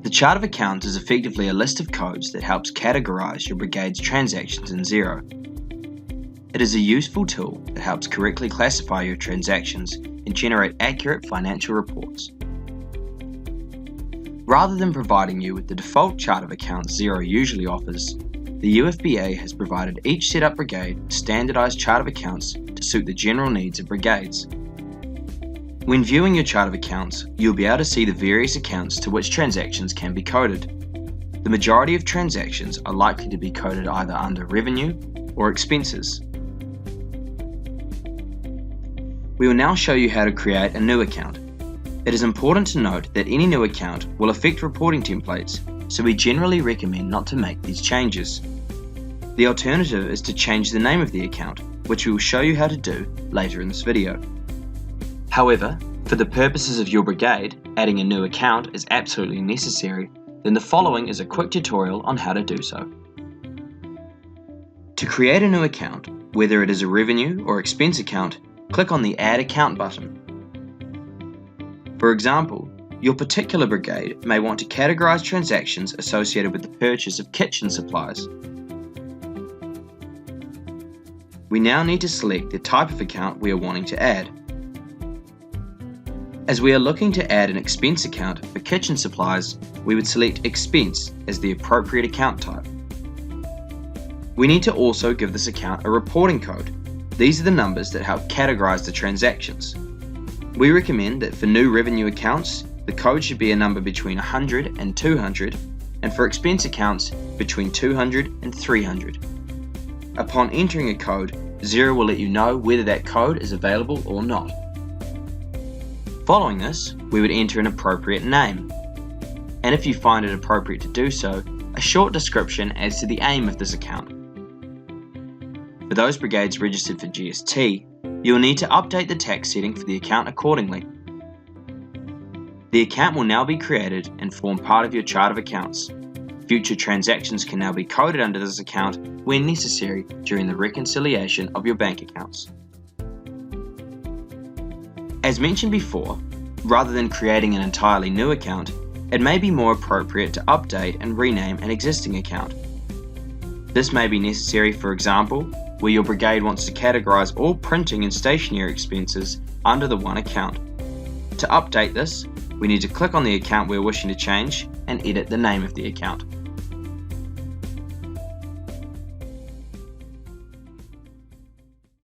The chart of accounts is effectively a list of codes that helps categorize your brigade's transactions in Xero. It is a useful tool that helps correctly classify your transactions and generate accurate financial reports. Rather than providing you with the default chart of accounts Xero usually offers, the UFBA has provided each setup brigade a standardized chart of accounts to suit the general needs of brigades. When viewing your chart of accounts, you'll be able to see the various accounts to which transactions can be coded. The majority of transactions are likely to be coded either under revenue or expenses. We will now show you how to create a new account. It is important to note that any new account will affect reporting templates, so we generally recommend not to make these changes. The alternative is to change the name of the account, which we will show you how to do later in this video. However, for the purposes of your brigade, adding a new account is absolutely necessary, then the following is a quick tutorial on how to do so. To create a new account, whether it is a revenue or expense account, click on the Add Account button. For example, your particular brigade may want to categorize transactions associated with the purchase of kitchen supplies. We now need to select the type of account we are wanting to add. As we are looking to add an expense account for kitchen supplies, we would select Expense as the appropriate account type. We need to also give this account a reporting code. These are the numbers that help categorize the transactions. We recommend that for new revenue accounts, the code should be a number between 100 and 200, and for expense accounts between 200 and 300. Upon entering a code, Xero will let you know whether that code is available or not. Following this, we would enter an appropriate name, and if you find it appropriate to do so, a short description as to the aim of this account. For those brigades registered for GST, you will need to update the tax setting for the account accordingly. The account will now be created and form part of your chart of accounts. Future transactions can now be coded under this account when necessary during the reconciliation of your bank accounts. As mentioned before, rather than creating an entirely new account, it may be more appropriate to update and rename an existing account. This may be necessary, for example, where your brigade wants to categorize all printing and stationery expenses under the one account. To update this, we need to click on the account we're wishing to change and edit the name of the account.